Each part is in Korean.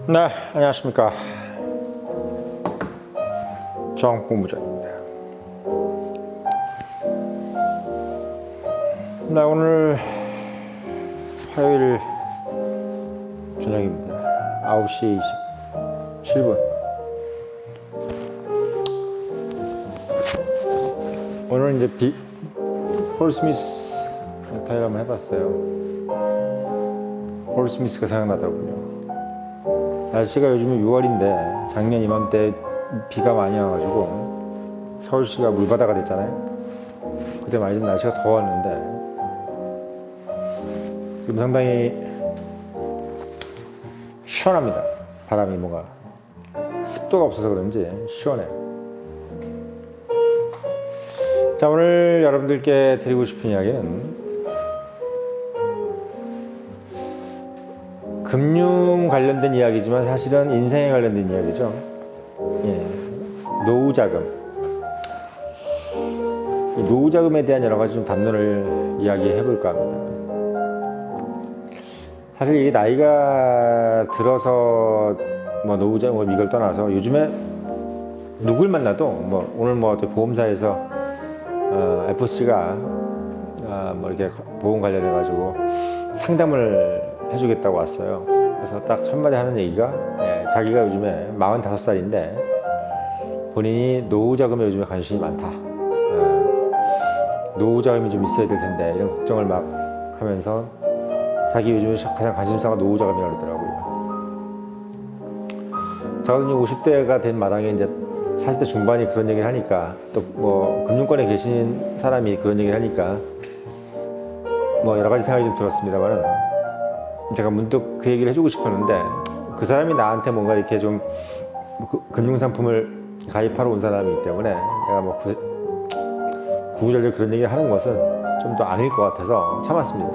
네, 안녕하십니까. 정공부장입니다. 네, 오늘 화요일 저녁입니다. 9시 27분. 오늘은 이제 폴 스미스 타일 한번 해봤어요. 폴 스미스가 생각나더군요. 날씨가 요즘은 6월인데 작년 이맘때 비가 많이 와가지고 서울시가 물바다가 됐잖아요. 그때 많이 좀 날씨가 더웠는데 지금 상당히 시원합니다. 바람이 뭔가 습도가 없어서 그런지 시원해요. 자, 오늘 여러분들께 드리고 싶은 이야기는 금융 관련된 이야기지만 사실은 인생에 관련된 이야기죠. 예, 노후 자금. 노후 자금에 대한 여러 가지 좀 담론을 이야기해 볼까 합니다. 사실 이게 나이가 들어서 뭐 노후 자금 이걸 떠나서 요즘에 누굴 만나도 뭐 오늘 뭐 어떤 보험사에서 FC가 뭐 이렇게 보험 관련해 가지고 상담을 해주겠다고 왔어요. 그래서 딱 한마디 하는 얘기가 자기가 요즘에 45살인데 본인이 노후 자금에 요즘에 관심이 많다. 노후 자금이 좀 있어야 될 텐데 이런 걱정을 막 하면서 자기 요즘에 가장 관심사가 노후 자금이라고 그러더라고요. 저는 50대가 된 마당에 이제 40대 중반이 그런 얘기를 하니까 또 뭐 금융권에 계신 사람이 그런 얘기를 하니까 뭐 여러 가지 생각이 좀 들었습니다만은 제가 문득 그 얘기를 해주고 싶었는데 그 사람이 나한테 뭔가 이렇게 좀 금융상품을 가입하러 온 사람이기 때문에 내가 뭐 구구절절 그런 얘기를 하는 것은 좀 더 아닐 것 같아서 참았습니다.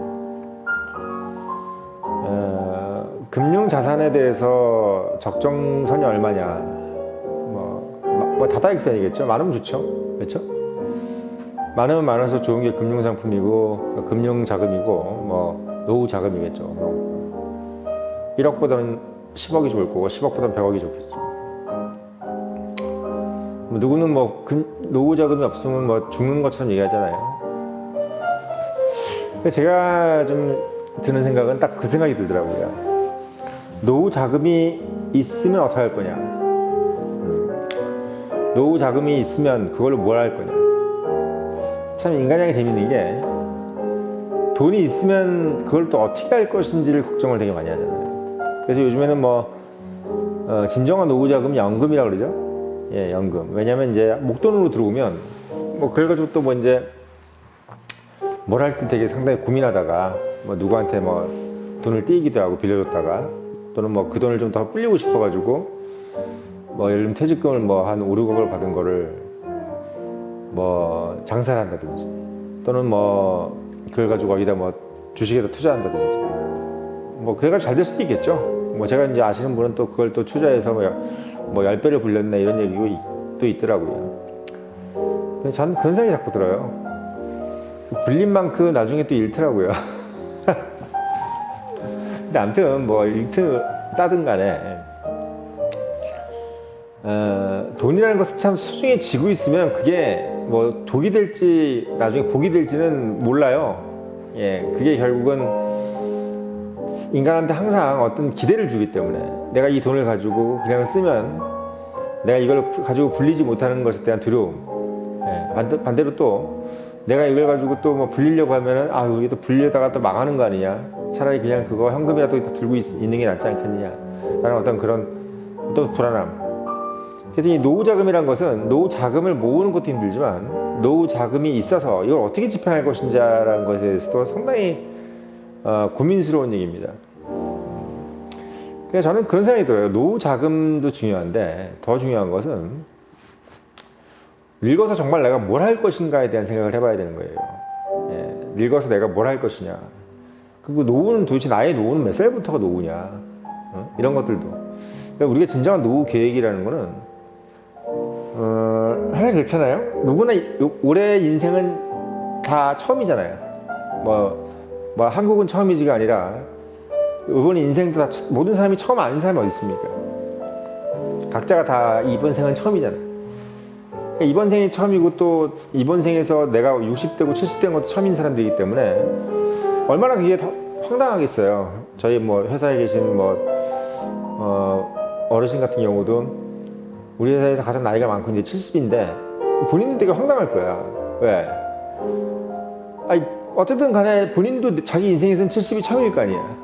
금융자산에 대해서 적정선이 얼마냐 뭐 다다익선이겠죠. 많으면 좋죠. 그렇죠? 많으면 많아서 좋은 게 금융상품이고 금융자금이고 뭐 노후자금이겠죠. 뭐 1억보다는 10억이 좋을 거고 10억보다는 100억이 좋겠죠. 뭐 누구는 뭐 노후자금이 없으면 뭐 죽는 것처럼 얘기하잖아요. 제가 좀 드는 생각은 딱 그 생각이 들더라고요. 노후자금이 있으면 어떻게 할 거냐. 노후자금이 있으면 그걸로 뭘 할 거냐. 참 인간이 재밌는 게 돈이 있으면 그걸 또 어떻게 할 것인지를 걱정을 되게 많이 하잖아요. 그래서 요즘에는 뭐 진정한 노후자금이 연금이라고 그러죠. 예, 연금. 왜냐면 이제 목돈으로 들어오면 뭐 그래가지고 또 뭐 이제 뭘 할지 되게 상당히 고민하다가 뭐 누구한테 뭐 돈을 떼이기도 하고 빌려줬다가 또는 뭐 그 돈을 좀 더 불리고 싶어가지고 뭐 예를 들면 퇴직금을 뭐 한 5, 6억을 받은 거를 뭐 장사를 한다든지 또는 뭐 그걸 가지고 어디다 뭐 주식에다 투자한다든지 뭐 그래가지고 잘 될 수도 있겠죠. 뭐 제가 이제 아시는 분은 또 그걸 또 투자해서 뭐 10배를 불렸네 이런 얘기도 또 있더라고요. 근데 저는 그런 생각이 자꾸 들어요. 불린 만큼 나중에 또 잃더라고요. 근데 아무튼 뭐 잃든 따든 간에 돈이라는 것은 참 소중해지고 있으면 그게 뭐 독이 될지 나중에 복이 될지는 몰라요. 예, 그게 결국은 인간한테 항상 어떤 기대를 주기 때문에 내가 이 돈을 가지고 그냥 쓰면 내가 이걸 가지고 불리지 못하는 것에 대한 두려움. 예, 반대로 또 내가 이걸 가지고 또 뭐 불리려고 하면은 이게 또 불리려다가 또 망하는 거 아니냐. 차라리 그냥 그거 현금이라도 들고 있는 게 낫지 않겠느냐 라는 어떤 그런 또 불안함. 그래서 이 노후자금이란 것은 노후자금을 모으는 것도 힘들지만 노후자금이 있어서 이걸 어떻게 집행할 것인지라는 것에 대해서도 상당히 고민스러운 얘기입니다. 그래서 저는 그런 생각이 들어요. 노후자금도 중요한데 더 중요한 것은 늙어서 정말 내가 뭘 할 것인가에 대한 생각을 해봐야 되는 거예요. 예, 늙어서 내가 뭘 할 것이냐. 그리고 노후는 도대체 나의 노후는 몇 살부터가 노후냐. 이런 것들도. 그러니까 우리가 진정한 노후 계획이라는 거는 하나 그렇잖아요. 누구나 올해 인생은 다 처음이잖아요. 뭐 한국은 처음이지가 아니라 이번 인생도 다 모든 사람이 처음 아는 사람이 어디 있습니까? 각자가 다 이번 생은 처음이잖아. 그러니까 이번 생이 처음이고 또 이번 생에서 내가 60대고 70대인 것도 처음인 사람들이기 때문에 얼마나 그게 더 황당하겠어요. 저희 뭐 회사에 계신 어르신 같은 경우도 우리 회사에서 가장 나이가 많고 이제 70인데 본인도 되게 황당할 거야. 왜? 아니, 어쨌든 간에 본인도 자기 인생에서는 70이 처음일 거 아니야.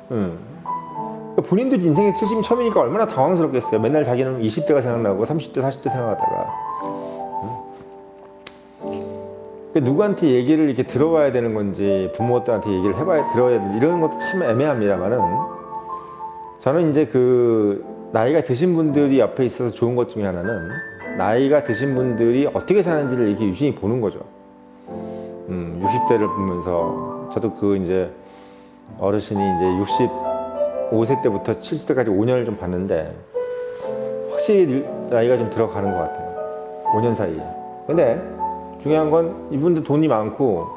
그러니까 본인도 인생에 70이 처음이니까 얼마나 당황스럽겠어요. 맨날 자기는 20대가 생각나고 30대, 40대 생각하다가. 누구한테 얘기를 이렇게 들어봐야 되는 건지 부모들한테 얘기를 들어야 돼. 이런 것도 참 애매합니다만은 저는 이제 그 나이가 드신 분들이 옆에 있어서 좋은 것 중에 하나는 나이가 드신 분들이 어떻게 사는지를 이렇게 유심히 보는 거죠. 60대를 보면서 저도 그 이제 어르신이 이제 65세 때부터 70대까지 5년을 좀 봤는데 확실히 나이가 좀 들어가는 것 같아요. 5년 사이에. 근데 중요한 건 이분들 돈이 많고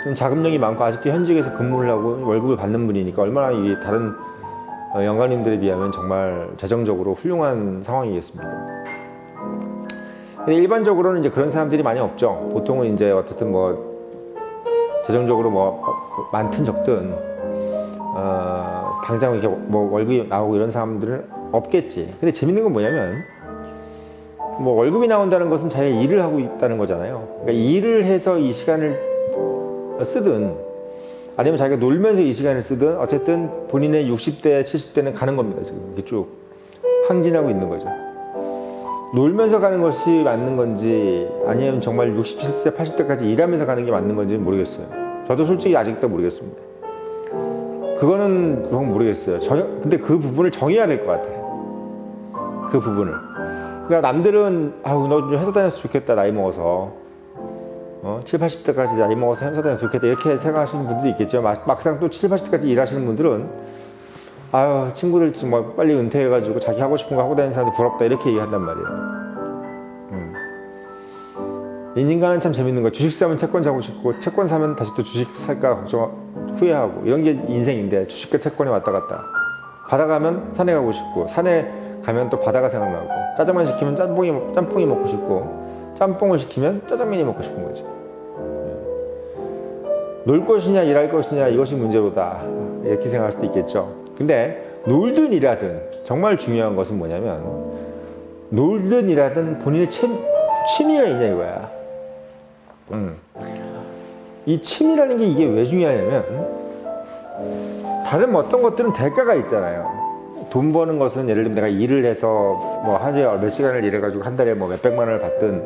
좀 자금력이 많고 아직도 현직에서 근무를 하고 월급을 받는 분이니까 얼마나 이 다른 영감님들에 비하면 정말 재정적으로 훌륭한 상황이겠습니까? 근데 일반적으로는 이제 그런 사람들이 많이 없죠. 보통은 이제 어쨌든 뭐 재정적으로 뭐 많든 적든 당장 이렇게 뭐 월급이 나오고 이런 사람들은 없겠지. 근데 재밌는 건 뭐냐면 뭐 월급이 나온다는 것은 자기가 일을 하고 있다는 거잖아요. 그러니까 일을 해서 이 시간을 쓰든 아니면 자기가 놀면서 이 시간을 쓰든 어쨌든 본인의 60대, 70대는 가는 겁니다. 지금 이렇게 쭉 항진하고 있는 거죠. 놀면서 가는 것이 맞는 건지 아니면 정말 60, 70대, 80대까지 일하면서 가는 게 맞는 건지는 모르겠어요. 저도 솔직히 아직도 모르겠습니다. 그거는 모르겠어요. 근데 그 부분을 정해야 될 것 같아요. 그 부분을. 그러니까 남들은 아우 너 좀 회사 다녔으면 좋겠다 나이 먹어서 7, 80대까지 나이 먹어서 회사 다녔으면 좋겠다 이렇게 생각하시는 분들도 있겠죠. 막상 또 7, 80대까지 일하시는 분들은 아유 친구들 뭐 빨리 은퇴해가지고 자기 하고 싶은 거 하고 다니는 사람들 부럽다 이렇게 얘기한단 말이에요. 인간은 참 재밌는 거야. 주식 사면 채권 사고 싶고 채권 사면 다시 또 주식 살까 걱정 후회하고 이런 게 인생인데 주식과 채권이 왔다 갔다. 바다 가면 산에 가고 싶고 산에 가면 또 바다가 생각나고 짜장면 시키면 짬뽕이 먹고 싶고 짬뽕을 시키면 짜장면이 먹고 싶은 거지. 놀 것이냐 일할 것이냐 이것이 문제로다 이렇게 생각할 수도 있겠죠. 근데 놀든 일하든 정말 중요한 것은 뭐냐면 놀든 일하든 본인의 취미가 있냐 이거야. 이 취미라는 게 이게 왜 중요하냐면 다른 어떤 것들은 대가가 있잖아요. 돈 버는 것은 예를 들면 내가 일을 해서 뭐 하루에 몇 시간을 일해가지고 한 달에 뭐 몇백만 원을 받든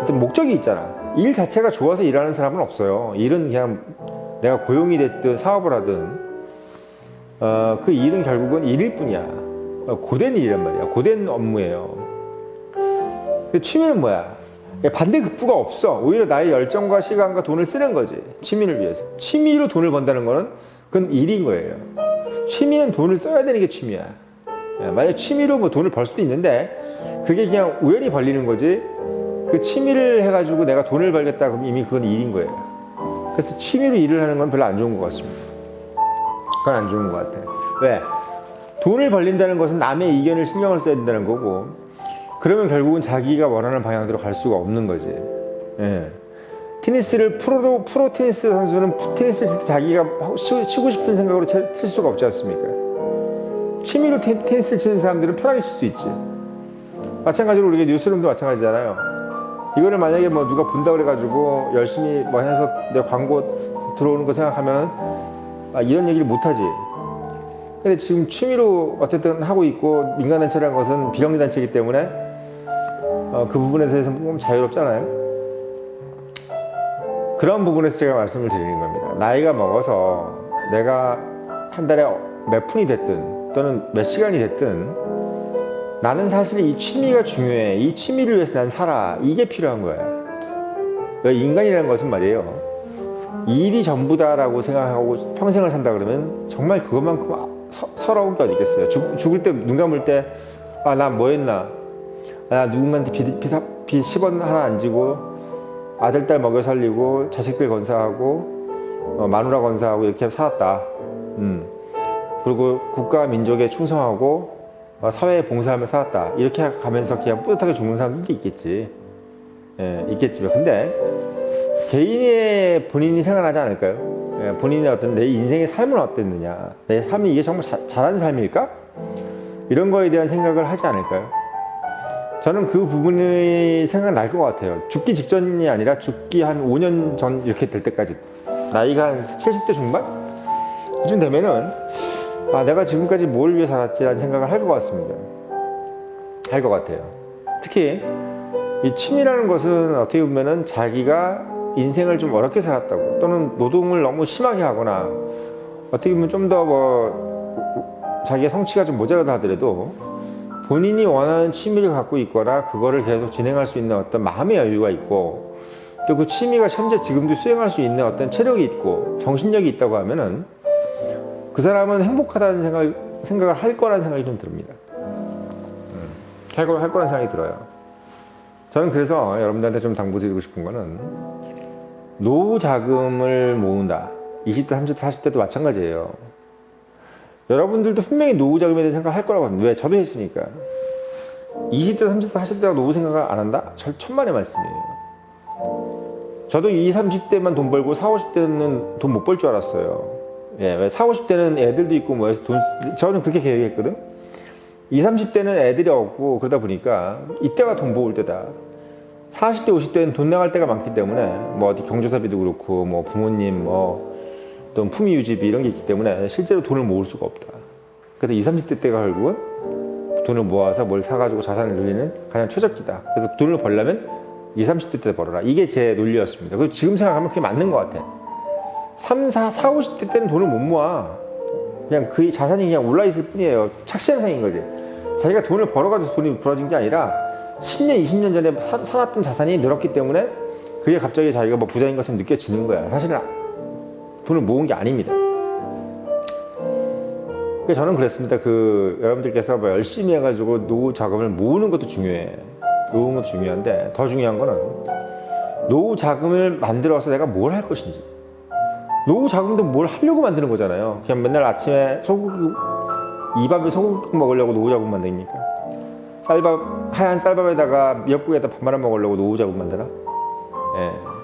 어떤 목적이 있잖아. 일 자체가 좋아서 일하는 사람은 없어요. 일은 그냥 내가 고용이 됐든 사업을 하든 그 일은 결국은 일일 뿐이야. 고된 일이란 말이야. 고된 업무예요. 근데 취미는 뭐야? 반대급부가 없어. 오히려 나의 열정과 시간과 돈을 쓰는 거지. 취미를 위해서. 취미로 돈을 번다는 거는 그건 일인 거예요. 취미는 돈을 써야 되는 게 취미야. 만약 취미로 뭐 돈을 벌 수도 있는데 그게 그냥 우연히 벌리는 거지. 그 취미를 해가지고 내가 돈을 벌겠다 그러면 이미 그건 일인 거예요. 그래서 취미로 일을 하는 건 별로 안 좋은 것 같습니다. 그건 안 좋은 것 같아. 왜? 돈을 벌린다는 것은 남의 이견을 신경을 써야 된다는 거고 그러면 결국은 자기가 원하는 방향대로 갈 수가 없는 거지. 예. 테니스를 프로 테니스 선수는 테니스를 칠 때 자기가 치고 싶은 생각으로 칠 수가 없지 않습니까? 취미로 테니스를 치는 사람들은 편하게 칠 수 있지. 마찬가지로 우리가 뉴스룸도 마찬가지잖아요. 이거를 만약에 뭐 누가 본다 그래가지고 열심히 뭐 해서 내 광고 들어오는 거 생각하면은 이런 얘기를 못하지. 근데 지금 취미로 어쨌든 하고 있고 민간단체라는 것은 비영리단체이기 때문에 그 부분에 대해서 조금 자유롭잖아요. 그런 부분에서 제가 말씀을 드리는 겁니다. 나이가 먹어서 내가 한 달에 몇 푼이 됐든 또는 몇 시간이 됐든 나는 사실 이 취미가 중요해. 이 취미를 위해서 난 살아. 이게 필요한 거야. 인간이라는 것은 말이에요. 일이 전부다라고 생각하고 평생을 산다 그러면 정말 그것만큼 서러운 게 어디 있겠어요. 죽을 때 눈 감을 때 나 뭐 했나. 나 누군가한테 빚 10원 하나 안 지고 아들 딸 먹여 살리고 자식들 건사하고 마누라 건사하고 이렇게 살았다. 그리고 국가와 민족에 충성하고 사회에 봉사하며 살았다. 이렇게 가면서 그냥 뿌듯하게 죽는 사람들도 있겠지. 예, 있겠지만. 근데 개인의 본인이 생각나지 않을까요? 예, 본인의 어떤 내 인생의 삶은 어땠느냐. 내 삶이 이게 정말 잘한 삶일까? 이런 거에 대한 생각을 하지 않을까요? 저는 그 부분이 생각날 것 같아요. 죽기 직전이 아니라 죽기 한 5년 전 이렇게 될 때까지. 나이가 한 70대 중반? 이쯤 되면은 내가 지금까지 뭘 위해 살았지라는 생각을 할 것 같습니다. 할 것 같아요. 특히 이 취미라는 것은 어떻게 보면은 자기가 인생을 좀 어렵게 살았다고 또는 노동을 너무 심하게 하거나 어떻게 보면 좀 더 자기의 성취가 좀 모자라다 하더라도 본인이 원하는 취미를 갖고 있거나 그거를 계속 진행할 수 있는 어떤 마음의 여유가 있고 또 그 취미가 현재 지금도 수행할 수 있는 어떤 체력이 있고 정신력이 있다고 하면은 그 사람은 행복하다는 생각을 할 거라는 생각이 좀 듭니다. 할 거라는 생각이 들어요. 저는 그래서 여러분들한테 좀 당부드리고 싶은 거는 노후 자금을 모은다. 20대, 30대, 40대도 마찬가지예요. 여러분들도 분명히 노후 자금에 대한 생각을 할 거라고 합니다. 왜? 저도 했으니까. 20대, 30대, 40대가 노후 생각을 안 한다? 천만의 말씀이에요. 저도 20, 30대만 돈 벌고 40, 50대는 돈 못 벌 줄 알았어요. 예, 왜 40, 50대는 애들도 있고 뭐 해서 저는 그렇게 계획했거든. 20, 30대는 애들이 없고 그러다 보니까 이때가 돈 모을 때다. 40대, 50대는 돈 나갈 때가 많기 때문에 뭐 어디 경조사비도 그렇고 뭐 부모님 뭐 또 품위 유지비 이런 게 있기 때문에 실제로 돈을 모을 수가 없다. 그래서 20, 30대 때가 결국은 돈을 모아서 뭘 사가지고 자산을 늘리는 가장 최적기다. 그래서 돈을 벌려면 20, 30대 때 벌어라. 이게 제 논리였습니다. 그리고 지금 생각하면 그게 맞는 것 같아. 3, 4, 4, 50대 때는 돈을 못 모아. 그냥 그 자산이 그냥 올라있을 뿐이에요. 착시현상인 거지. 자기가 돈을 벌어가지고 돈이 부러진 게 아니라 10년, 20년 전에 사놨던 자산이 늘었기 때문에 그게 갑자기 자기가 뭐 부자인 것처럼 느껴지는 거야. 사실은 돈을 모은 게 아닙니다. 그러니까 저는 그랬습니다. 여러분들께서 뭐 열심히 해가지고 노후 자금을 모으는 것도 중요해. 모으는 것도 중요한데 더 중요한 거는 노후 자금을 만들어서 내가 뭘 할 것인지. 노후 자금도 뭘 하려고 만드는 거잖아요. 그냥 맨날 아침에 이 밥에 소고기 먹으려고 노후 자금 만듭니까? 하얀 쌀밥에다가 미역국에다 밥 말아 먹으려고 노후 자금 만드나? 예.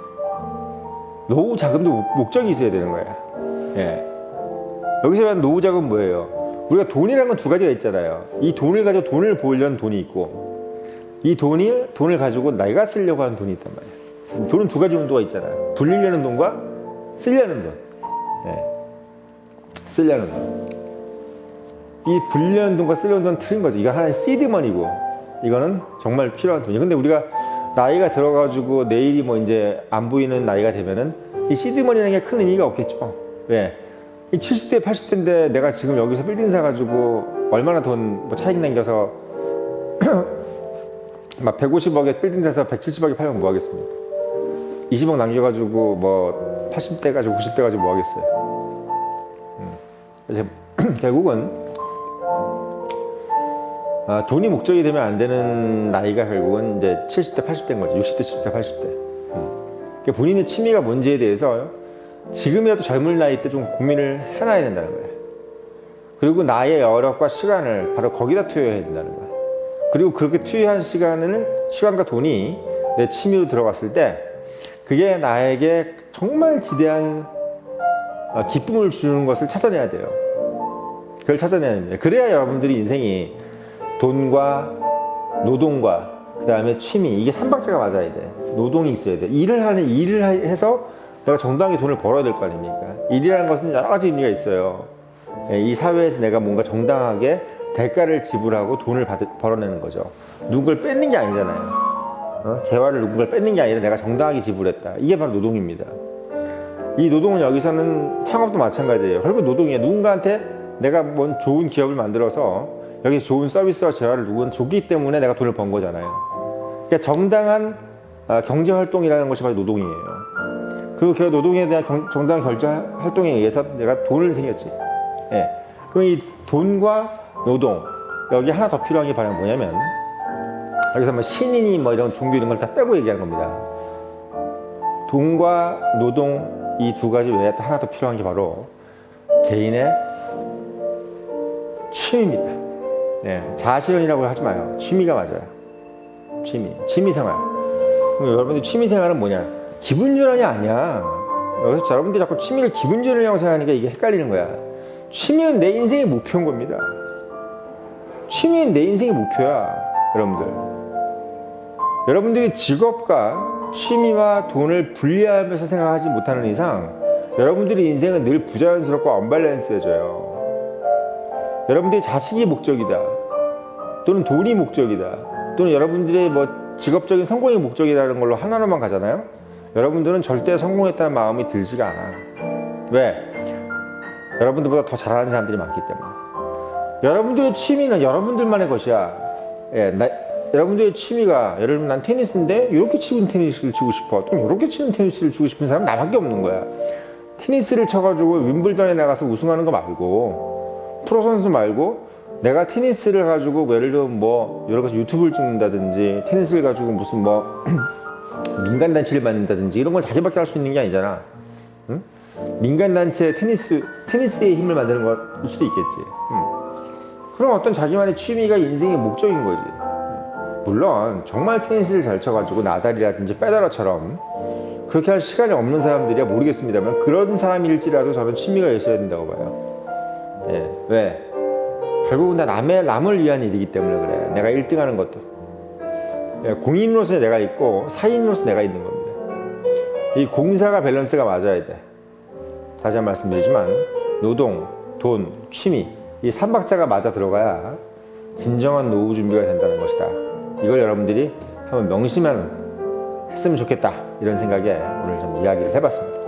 노후 자금도 목적이 있어야 되는 거야. 예. 여기서 말하는 노후 자금 뭐예요? 우리가 돈이라는 건 두 가지가 있잖아요. 이 돈을 가지고 돈을 벌려는 돈이 있고 이 돈을 가지고 내가 쓰려고 하는 돈이 있단 말이야. 돈은 두 가지 용도가 있잖아요. 불리려는 돈과 쓰려는 돈. 예. 쓰려는 돈. 이 불리려는 돈과 쓰려는 돈은 틀린 거죠. 이거 하나의 시드머니고 이거는 정말 필요한 돈이에요. 근데 우리가 나이가 들어가지고 내일이 뭐 이제 안 보이는 나이가 되면은 이 시드머니라는 게 큰 의미가 없겠죠. 왜? 이 70대, 80대인데 내가 지금 여기서 빌딩 사가지고 얼마나 돈 뭐 차익 남겨서 막 150억에 빌딩 사서 170억에 팔면 뭐 하겠습니까? 20억 남겨가지고 뭐 80대 가지고 90대 가지고 뭐 하겠어요? 그래서 결국은 돈이 목적이 되면 안 되는 나이가 결국은 이제 70대, 80대인 거죠. 60대, 70대, 80대. 그러니까 본인의 취미가 뭔지에 대해서 지금이라도 젊은 나이 때 좀 고민을 해놔야 된다는 거예요. 그리고 나의 여력과 시간을 바로 거기다 투여해야 된다는 거예요. 그리고 그렇게 투여한 시간과 돈이 내 취미로 들어갔을 때 그게 나에게 정말 지대한 기쁨을 주는 것을 찾아내야 돼요. 그걸 찾아내야 됩니다. 그래야 여러분들이 인생이 돈과 노동과 그 다음에 취미 이게 삼박자가 맞아야 돼. 노동이 있어야 돼. 일을 해서 내가 정당하게 돈을 벌어야 될 거 아닙니까? 일이라는 것은 여러 가지 의미가 있어요. 이 사회에서 내가 뭔가 정당하게 대가를 지불하고 돈을 벌어내는 거죠. 누군가를 뺏는 게 아니잖아요. 재화를 누군가를 뺏는 게 아니라 내가 정당하게 지불했다. 이게 바로 노동입니다. 이 노동은 여기서는 창업도 마찬가지예요. 결국 노동이에요. 누군가한테 내가 뭔 좋은 기업을 만들어서 여기서 좋은 서비스와 재화를 누군가 줬기 때문에 내가 돈을 번 거잖아요. 그러니까 정당한 경제활동이라는 것이 바로 노동이에요. 그리고 그 노동에 대한 정당한 경제활동에 의해서 내가 돈을 생겼지. 예. 그럼 이 돈과 노동, 여기 하나 더 필요한 게 바로 뭐냐면, 여기서 뭐 신인이 뭐 이런 종교 이런 걸 다 빼고 얘기하는 겁니다. 돈과 노동 이 두 가지 외에 또 하나 더 필요한 게 바로 개인의 취미입니다. 자아실현이라고 하지 마요. 취미가 맞아요. 취미생활. 그럼 여러분들 취미생활은 뭐냐? 기분전환이 아니야. 여기서 여러분들이 자꾸 취미를 기분전환이라고 생각하니까 이게 헷갈리는 거야. 취미는 내 인생의 목표인 겁니다. 취미는 내 인생의 목표야, 여러분들. 여러분들이 직업과 취미와 돈을 분리하면서 생각하지 못하는 이상 여러분들의 인생은 늘 부자연스럽고 언밸런스해져요. 여러분들의 자식이 목적이다, 또는 돈이 목적이다, 또는 여러분들의 뭐 직업적인 성공이 목적이라는 걸로 하나로만 가잖아요. 여러분들은 절대 성공했다는 마음이 들지가 않아. 왜? 여러분들보다 더 잘하는 사람들이 많기 때문에. 여러분들의 취미는 여러분들만의 것이야. 여러분들의 취미가, 예를 들면 난 테니스인데 이렇게 치는 테니스를 치고 싶어, 또 이렇게 치는 테니스를 치고 싶은 사람은 나밖에 없는 거야. 테니스를 쳐가지고 윈블던에 나가서 우승하는 거 말고, 프로 선수 말고, 내가 테니스를 가지고 예를 들면 뭐 여러 가지 유튜브를 찍는다든지, 테니스를 가지고 무슨 뭐 민간단체를 만든다든지 이런 건 자기밖에 할 수 있는 게 아니잖아. 응? 민간단체 테니스의 힘을 만드는 걸 수도 있겠지. 그럼 어떤 자기만의 취미가 인생의 목적인 거지. 물론 정말 테니스를 잘 쳐가지고 나달이라든지 페더러처럼 그렇게 할 시간이 없는 사람들이야 모르겠습니다만, 그런 사람일지라도 저는 취미가 있어야 된다고 봐요. 왜? 결국은 다 남을 위한 일이기 때문에 그래. 내가 1등 하는 것도. 공인으로서 내가 있고 사인으로서 내가 있는 겁니다. 이 공사가 밸런스가 맞아야 돼. 다시 한 번 말씀드리지만 노동, 돈, 취미 이 3박자가 맞아 들어가야 진정한 노후 준비가 된다는 것이다. 이걸 여러분들이 한번 명심했으면 좋겠다, 이런 생각에 오늘 좀 이야기를 해봤습니다.